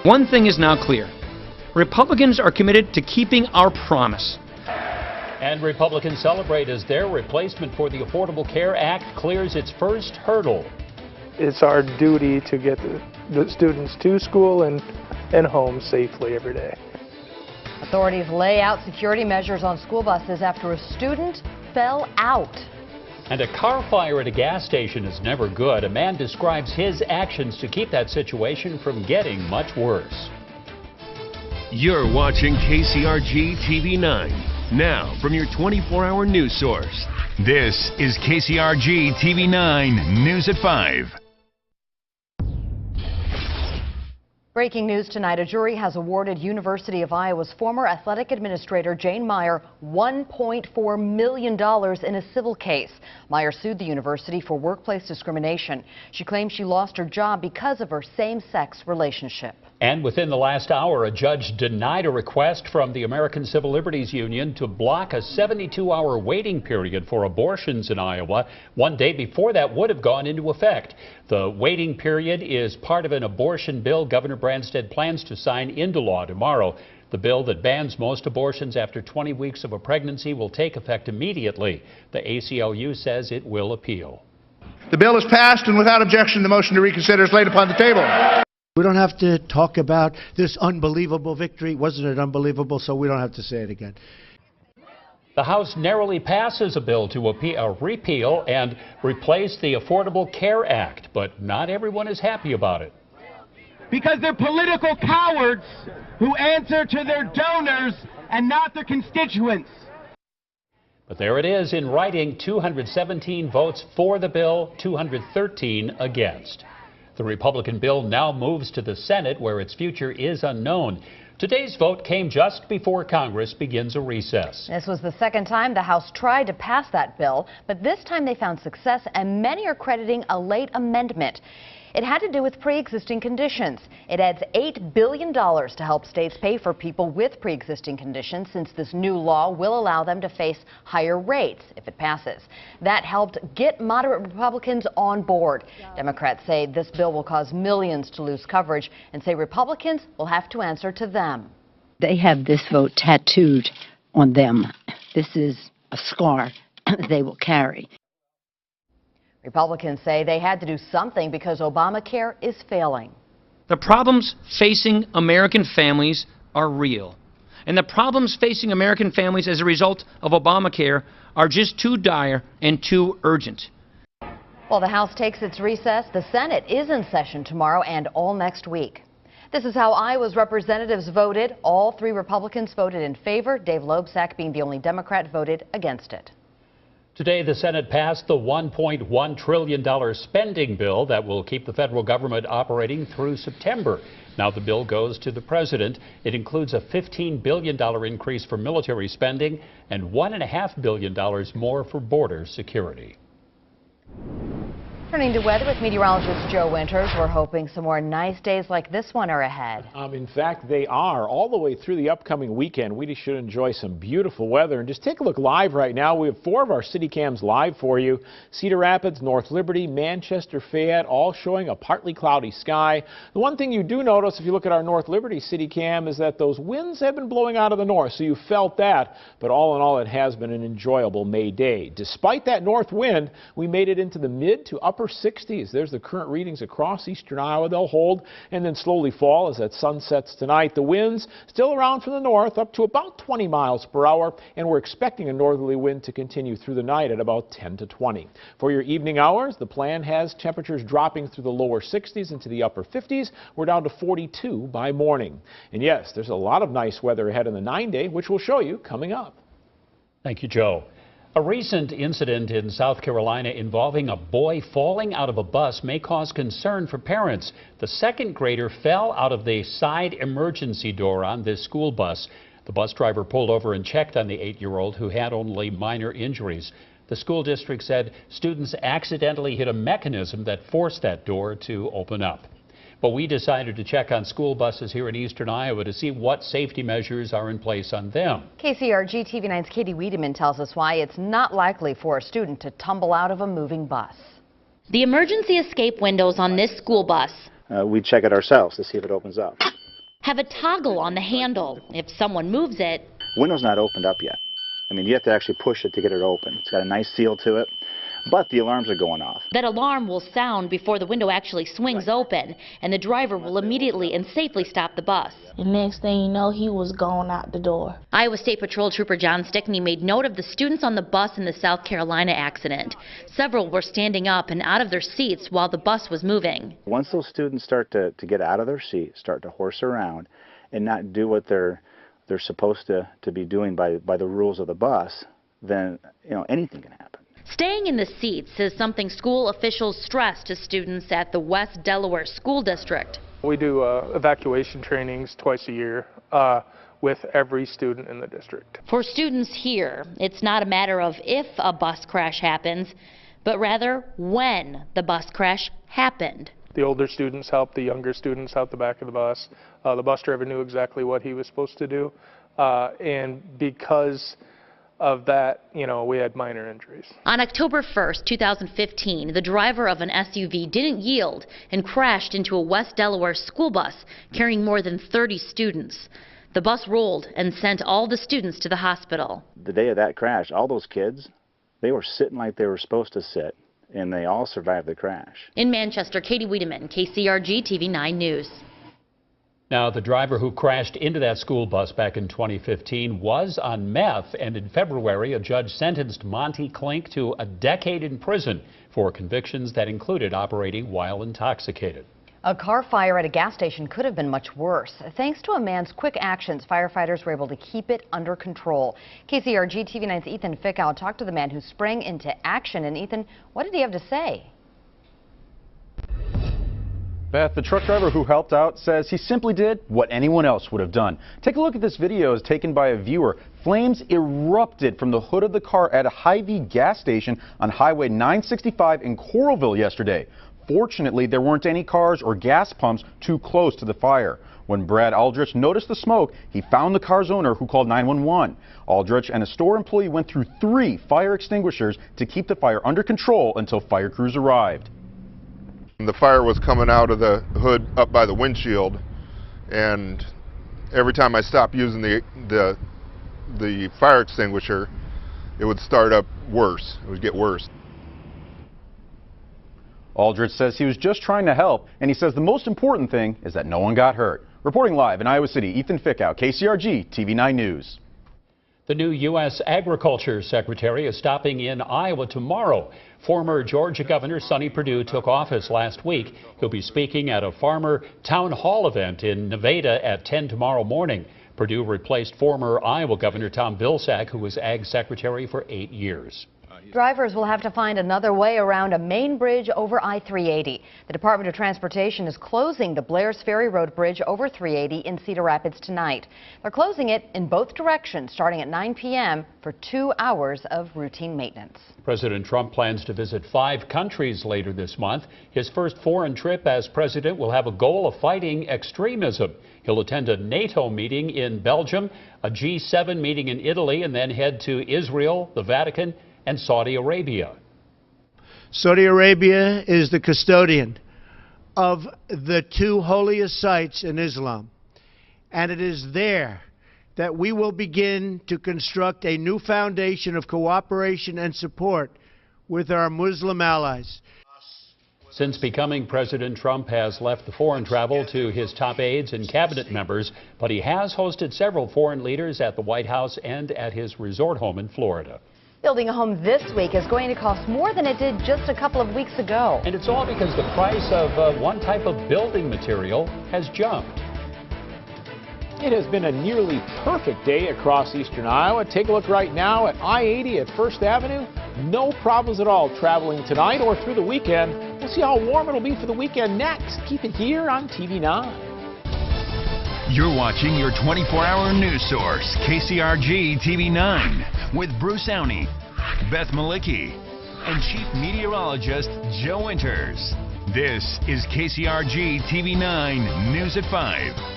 One thing is now clear. Republicans are committed to keeping our promise. And Republicans celebrate as their replacement for the Affordable Care Act clears its first hurdle. It's our duty to get the students to school and home safely every day. Authorities lay out security measures on school buses after a student fell out. And a car fire at a gas station is never good. A man describes his actions to keep that situation from getting much worse. You're watching KCRG TV 9. Now, from your 24-hour news source, this is KCRG TV 9 News at 5. Breaking news tonight, a jury has awarded University of Iowa's former athletic administrator Jane Meyer $1.4 million in a civil case. Meyer sued the university for workplace discrimination. She claims she lost her job because of her same-sex relationship. And within the last hour, a judge denied a request from the American Civil Liberties Union to block a 72-hour waiting period for abortions in Iowa, one day before that would have gone into effect. The waiting period is part of an abortion bill Governor Branstad plans to sign into law tomorrow. The bill that bans most abortions after 20 weeks of a pregnancy will take effect immediately. The ACLU says it will appeal. The bill is passed, and without objection, the motion to reconsider is laid upon the table. We don't have to talk about this unbelievable victory. Wasn't it unbelievable? So we don't have to say it again. The House narrowly passes a bill to repeal and replace the Affordable Care Act, but not everyone is happy about it. Because they're political cowards who answer to their donors and not their constituents. But there it is in writing, 217 votes for the bill, 213 against. The Republican bill now moves to the Senate, where its future is unknown. Today's vote came just before Congress begins a recess. This was the second time the House tried to pass that bill, but this time they found success, and many are crediting a late amendment. It had to do with pre-existing conditions. It adds $8 billion to help states pay for people with pre-existing conditions, since this new law will allow them to face higher rates if it passes. That helped get moderate Republicans on board. Democrats say this bill will cause millions to lose coverage and say Republicans will have to answer to them. They have this vote tattooed on them. This is a scar they will carry. Republicans say they had to do something because Obamacare is failing. The problems facing American families are real. And the problems facing American families as a result of Obamacare are just too dire and too urgent. While the House takes its recess, the Senate is in session tomorrow and all next week. This is how Iowa's representatives voted. All 3 Republicans voted in favor. Dave Loebsack, being the only Democrat, voted against it. Today, the Senate passed the $1.1 trillion spending bill that will keep the federal government operating through September. Now the bill goes to the president. It includes a $15 billion increase for military spending and $1.5 billion more for border security. Turning to weather with meteorologist Joe Winters, we're hoping some more nice days like this one are ahead. In fact, they are. All the way through the upcoming weekend, we should enjoy some beautiful weather. And just take a look live right now. We have 4 of our city cams live for you. Cedar Rapids, North Liberty, Manchester, Fayette, all showing a partly cloudy sky. The one thing you do notice if you look at our North Liberty city cam is that those winds have been blowing out of the north, so you felt that. But all in all, it has been an enjoyable May day. Despite that north wind, we made it into the mid to upper 60s. There's the current readings across eastern Iowa. They'll hold and then slowly fall as that sun sets tonight. The winds still around from the north up to about 20 miles per hour, and we're expecting a northerly wind to continue through the night at about 10 to 20. For your evening hours, the plan has temperatures dropping through the lower 60s into the upper 50s. We're down to 42 by morning. And yes, there's a lot of nice weather ahead in the 9-day, which we'll show you coming up. Thank you, Joe. A recent incident in South Carolina involving a boy falling out of a bus may cause concern for parents. The second grader fell out of the side emergency door on this school bus. The bus driver pulled over and checked on the 8-year-old, who had only minor injuries. The school district said students accidentally hit a mechanism that forced that door to open up. But we decided to check on school buses here in eastern Iowa to see what safety measures are in place on them. KCRG TV 9's Katie Wiedemann tells us why it's not likely for a student to tumble out of a moving bus. The emergency escape windows on this school bus. We check it ourselves to see if it opens up. have a toggle on the handle. If someone moves it, Window's not opened up yet. I mean, you have to actually push it to get it open. It's got a nice seal to it, but the alarms are going off. that alarm will sound before the window actually swings open, and the driver will immediately and safely stop the bus. The next thing you know, he was gone out the door. Iowa State Patrol Trooper John Stickney made note of the students on the bus in the South Carolina accident. Several were standing up and out of their seats while the bus was moving. Once those students start to get out of their seat, start to horse around, and not do what they're supposed to be doing by the rules of the bus, then anything can happen. Staying in the seats is something school officials stress to students at the West Delaware School District. We do evacuation trainings twice a year with every student in the district. For students here, it's not a matter of if a bus crash happens, but rather when the bus crash happened. The older students helped the younger students out the back of the bus. The bus driver knew exactly what he was supposed to do, and because of that, we had minor injuries. On October 1st, 2015, the driver of an SUV didn't yield and crashed into a West Delaware school bus carrying more than 30 students. The bus rolled and sent all the students to the hospital. The day of that crash, all those kids, they were sitting like they were supposed to sit, and they all survived the crash. In Manchester, Katie Wiedemann, KCRG TV 9 News. Now, the driver who crashed into that school bus back in 2015 was on meth, and in February, a judge sentenced Monty Klink to a decade in prison for convictions that included operating while intoxicated. A car fire at a gas station could have been much worse. Thanks to a man's quick actions, firefighters were able to keep it under control. KCRG TV 9's Ethan Fickow talked to the man who sprang into action. And Ethan, what did he have to say? Beth, the truck driver who helped out says he simply did what anyone else would have done. Take a look at this video. It's taken by a viewer. Flames erupted from the hood of the car at a Hy-Vee gas station on Highway 965 in Coralville yesterday. Fortunately, there weren't any cars or gas pumps too close to the fire. When Brad Aldrich noticed the smoke, he found the car's owner, who called 911. Aldrich and a store employee went through 3 fire extinguishers to keep the fire under control until fire crews arrived. The fire was coming out of the hood up by the windshield, and every time I stopped using the fire extinguisher, it would start up worse. It would get worse. Aldrich says he was just trying to help, and he says the most important thing is that no one got hurt. Reporting live in Iowa City, Ethan Fickow, KCRG TV 9 News. The new U.S. Agriculture Secretary is stopping in Iowa tomorrow. Former Georgia Governor Sonny Perdue took office last week. He'll be speaking at a farmer town hall event in Nevada at 10 tomorrow morning. Perdue replaced former Iowa Governor Tom Vilsack, who was Ag Secretary for 8 years. Drivers will have to find another way around a main bridge over I-380. The Department of Transportation is closing the Blair's Ferry Road Bridge over 380 in Cedar Rapids tonight. They're closing it in both directions starting at 9 p.m. for 2 hours of routine maintenance. President Trump plans to visit 5 countries later this month. His first foreign trip as president will have a goal of fighting extremism. He'll attend a NATO meeting in Belgium, a G7 meeting in Italy, and then head to Israel, the Vatican, and Saudi Arabia. Saudi Arabia is the custodian of the 2 holiest sites in Islam, and it is there that we will begin to construct a new foundation of cooperation and support with our Muslim allies. Since becoming president, Trump has left the foreign travel to his top aides and cabinet members, but he has hosted several foreign leaders at the White House and at his resort home in Florida. Building a home this week is going to cost more than it did just a couple of weeks ago. And it's all because the price of one type of building material has jumped. It has been a nearly perfect day across eastern Iowa. Take a look right now at I-80 at First Avenue. No problems at all traveling tonight or through the weekend. We'll see how warm it'll be for the weekend next. Keep it here on TV 9. You're watching your 24-hour news source, KCRG TV 9, with Bruce Owney, Beth Malicki, and Chief Meteorologist Joe Winters. This is KCRG TV 9 News at 5.